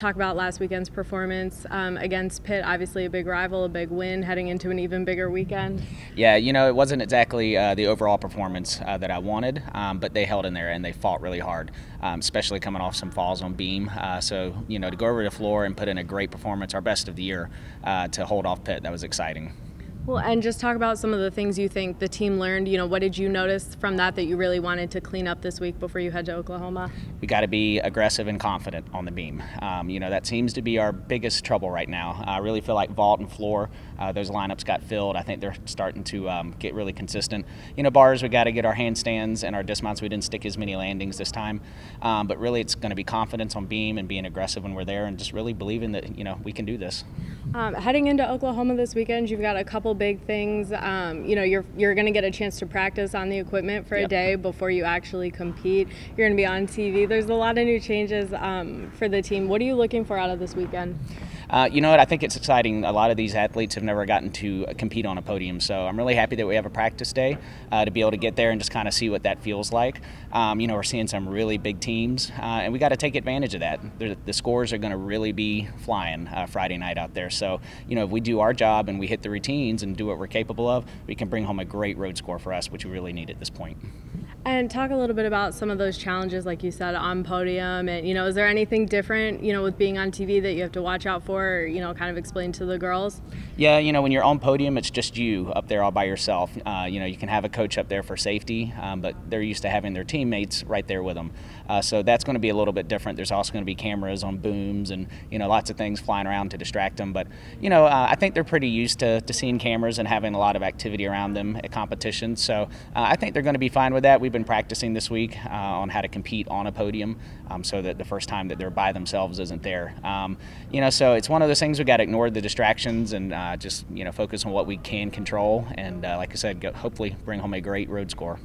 talk about last weekend's performance against Pitt. Obviously a big rival, a big win, heading into an even bigger weekend. Yeah, it wasn't exactly the overall performance that I wanted, but they held in there and they fought really hard, especially coming off some falls on beam. So, to go over the floor and put in a great performance, our best of the year, to hold off Pitt, that was exciting. Well, and just talk about some of the things you think the team learned. What did you notice from that you really wanted to clean up this week before you head to Oklahoma? We got to be aggressive and confident on the beam. That seems to be our biggest trouble right now. I really feel like vault and floor, those lineups got filled. I think they're starting to get really consistent. Bars, we got to get our handstands and our dismounts. We didn't stick as many landings this time. But really it's going to be confidence on beam and being aggressive when we're there and just really believing that, we can do this. Heading into Oklahoma this weekend, you've got a couple big things. You're going to get a chance to practice on the equipment for a day before you actually compete. You're going to be on TV. There's a lot of new changes for the team. What are you looking for out of this weekend? You know what? I think it's exciting. A lot of these athletes have never gotten to compete on a podium, so I'm really happy that we have a practice day to be able to get there and just kind of see what that feels like. We're seeing some really big teams, and we got to take advantage of that. The scores are going to really be flying Friday night out there. So, if we do our job and we hit the routines and do what we're capable of, we can bring home a great road score for us, which we really need at this point. And talk a little bit about some of those challenges, like you said, on podium. And, is there anything different, with being on TV that you have to watch out for, or, kind of explain to the girls? Yeah, when you're on podium, it's just you up there all by yourself. You can have a coach up there for safety, but they're used to having their teammates right there with them. So that's going to be a little bit different. There's also going to be cameras on booms and, lots of things flying around to distract them. But, I think they're pretty used to seeing cameras and having a lot of activity around them at competitions. So I think they're going to be fine with that. We've been practicing this week on how to compete on a podium, so that the first time that they're by themselves isn't there. So it's one of those things we got to ignore the distractions and just focus on what we can control and like I said, hopefully bring home a great road score.